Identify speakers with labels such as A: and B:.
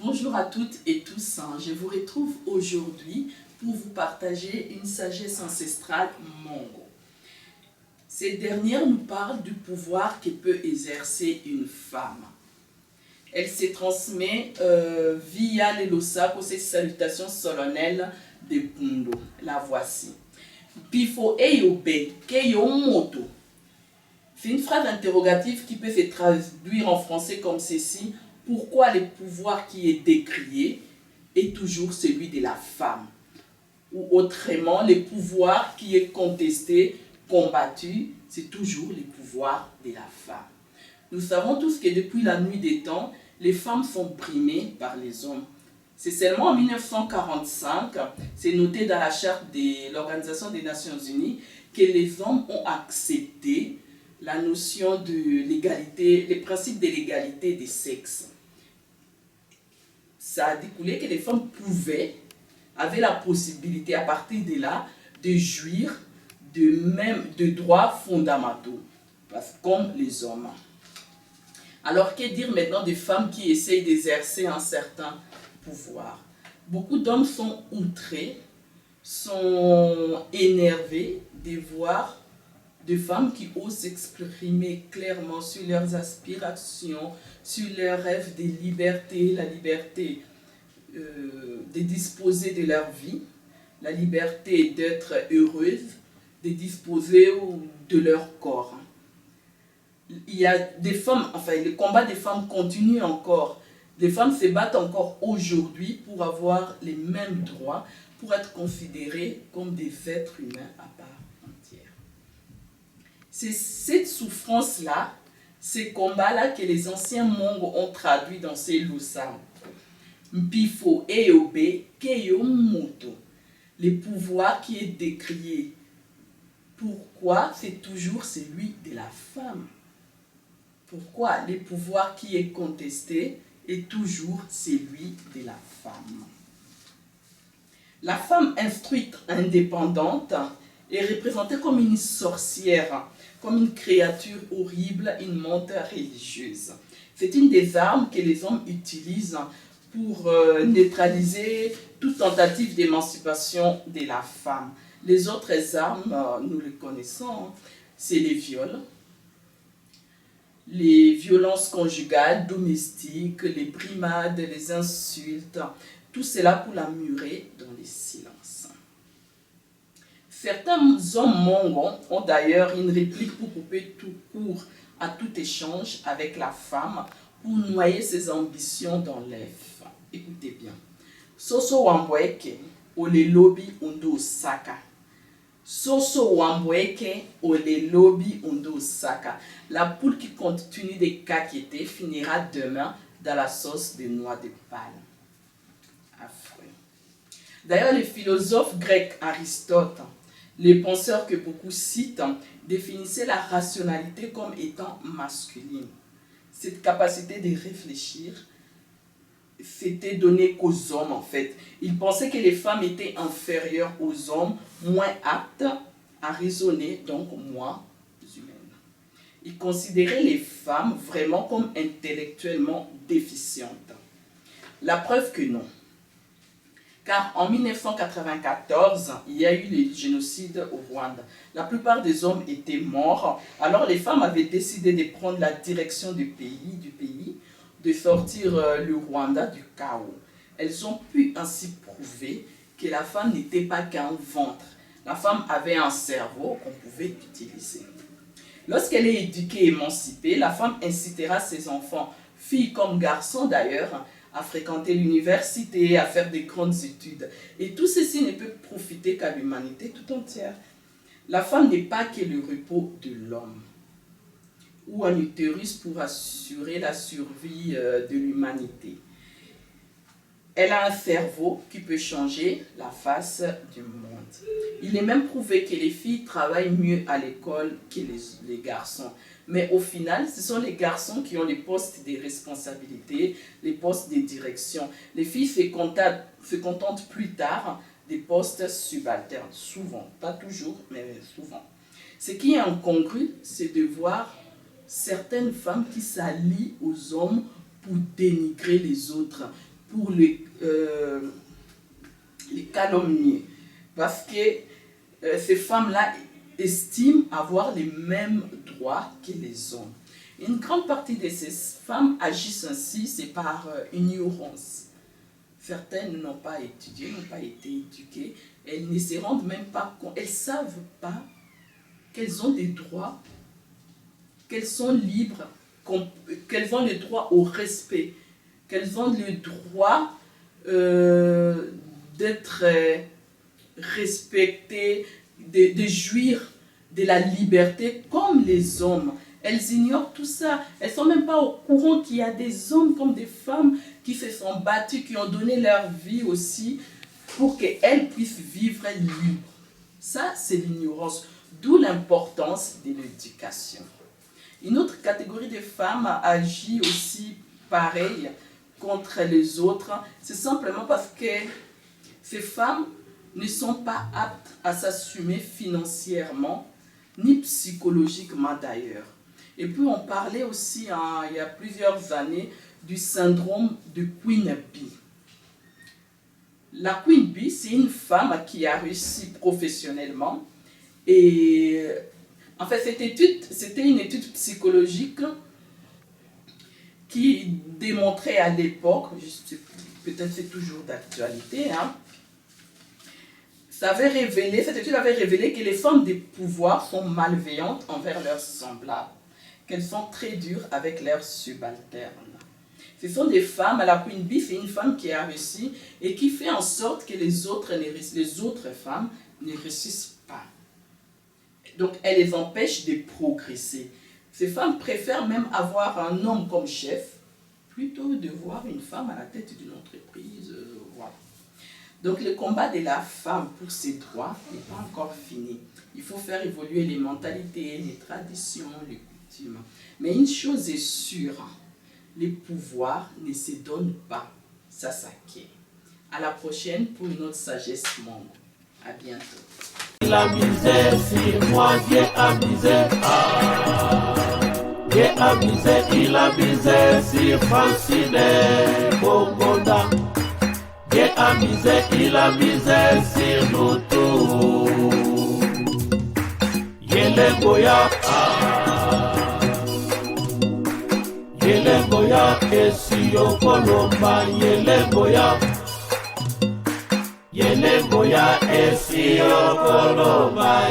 A: Bonjour à toutes et tous, je vous retrouve aujourd'hui pour vous partager une sagesse ancestrale mongo. Cette dernière nous parle du pouvoir que peut exercer une femme. Elle se transmet via les losako, ces salutations solennelles de Pundo. La voici. Pifo eyobe, keyomoto. C'est une phrase interrogative qui peut se traduire en français comme ceci. Pourquoi le pouvoir qui est décrié est toujours celui de la femme? Ou autrement, le pouvoir qui est contesté, combattu, c'est toujours le pouvoir de la femme. Nous savons tous que depuis la nuit des temps, les femmes sont brimées par les hommes. C'est seulement en 1945, c'est noté dans la charte de l'Organisation des Nations Unies, que les hommes ont accepté la notion de l'égalité, les principes de l'égalité des sexes. Ça a découlé que les femmes avaient la possibilité à partir de là de jouir de droits fondamentaux, comme les hommes. Alors que dire maintenant des femmes qui essayent d'exercer un certain pouvoir? Beaucoup d'hommes sont outrés, sont énervés de voir des femmes qui osent s'exprimer clairement sur leurs aspirations, sur leurs rêves de liberté, la liberté de disposer de leur vie, la liberté d'être heureuse, de disposer de leur corps. Il y a des femmes, enfin le combat des femmes continue encore. Les femmes se battent encore aujourd'hui pour avoir les mêmes droits, pour être considérées comme des êtres humains à part entière. C'est cette souffrance-là, ces combats-là que les anciens Mongo ont traduit dans ces lusam. Mpifo eyobe keyomoto. Le pouvoir qui est décrié. Pourquoi c'est toujours celui de la femme? Pourquoi le pouvoir qui est contesté est toujours celui de la femme? La femme instruite, indépendante, est représentée comme une sorcière, comme une créature horrible, une menteur religieuse. C'est une des armes que les hommes utilisent pour neutraliser toute tentative d'émancipation de la femme. Les autres armes, nous les connaissons, c'est les viols, les violences conjugales, domestiques, les brimades, les insultes, tout cela pour la murer dans le silence. Certains hommes mongons ont d'ailleurs une réplique pour couper tout court à tout échange avec la femme, pour noyer ses ambitions dans l'œuf. Écoutez bien. Soso wambweke ole lobi undo saka. Soso wambweke ole lobi undo saka. La poule qui continue de caqueter finira demain dans la sauce de noix de palme. Affreux. D'ailleurs, le philosophe grec Aristote, les penseurs que beaucoup citent, définissaient la rationalité comme étant masculine. Cette capacité de réfléchir, c'était donné qu'aux hommes en fait. Ils pensaient que les femmes étaient inférieures aux hommes, moins aptes à raisonner, donc moins humaines. Ils considéraient les femmes vraiment comme intellectuellement déficientes. La preuve que non. Car en 1994, il y a eu le génocide au Rwanda. La plupart des hommes étaient morts. Alors les femmes avaient décidé de prendre la direction du pays, de sortir le Rwanda du chaos. Elles ont pu ainsi prouver que la femme n'était pas qu'un ventre. La femme avait un cerveau qu'on pouvait utiliser. Lorsqu'elle est éduquée et émancipée, la femme incitera ses enfants, filles comme garçons d'ailleurs, à fréquenter l'université, à faire des grandes études. Et tout ceci ne peut profiter qu'à l'humanité tout entière. La femme n'est pas que le repos de l'homme, ou un utérus pour assurer la survie de l'humanité. Elle a un cerveau qui peut changer la face du monde. Il est même prouvé que les filles travaillent mieux à l'école que les garçons. Mais au final, ce sont les garçons qui ont les postes de responsabilité, les postes de direction. Les filles se contentent plus tard des postes subalternes. Souvent, pas toujours, mais souvent. Ce qui est incongru, c'est de voir certaines femmes qui s'allient aux hommes pour dénigrer les autres, pour les calomnier. Parce que ces femmes-là estiment avoir les mêmes droits que les hommes. Une grande partie de ces femmes agissent ainsi, c'est par ignorance. Certaines n'ont pas étudié, n'ont pas été éduquées. Elles ne se rendent même pas compte. Elles ne savent pas qu'elles ont des droits, qu'elles sont libres, qu'elles ont le droit au respect, qu'elles ont le droit d'être respectées, de jouir de la liberté comme les hommes. Elles ignorent tout ça. Elles ne sont même pas au courant qu'il y a des hommes comme des femmes qui se sont battus, qui ont donné leur vie aussi pour qu'elles puissent vivre libres. Ça, c'est l'ignorance. D'où l'importance de l'éducation. Une autre catégorie de femmes agit aussi pareil contre les autres. C'est simplement parce que ces femmes ne sont pas aptes à s'assumer financièrement, ni psychologiquement d'ailleurs. Et puis on parlait aussi, il y a plusieurs années, du syndrome de Queen Bee. La Queen Bee, c'est une femme qui a réussi professionnellement. Et en fait, cette étude, c'était une étude psychologique qui démontrait à l'époque, peut-être c'est toujours d'actualité, cette étude avait révélé que les femmes de pouvoir sont malveillantes envers leurs semblables, qu'elles sont très dures avec leurs subalternes. Ce sont des femmes, la Queen Bee, c'est une femme qui a réussi et qui fait en sorte que les autres femmes ne réussissent pas. Donc, elle les empêche de progresser. Ces femmes préfèrent même avoir un homme comme chef plutôt de voir une femme à la tête d'une entreprise. Voilà. Donc, le combat de la femme pour ses droits n'est pas encore fini. Il faut faire évoluer les mentalités, les traditions, les coutumes. Mais une chose est sûre, les pouvoirs ne se donnent pas, ça s'acquiert. À la prochaine pour une autre sagesse monde. À bientôt.
B: Il a misé sur moi, Dieu a misé. Dieu a misé, il a misé sur Francine Bongonda. Dieu a misé, il a misé sur nous tous. Yele Goya, Yele Goya, Esio Colomba, Yele Goya. Yele Goya, Esio Colomba,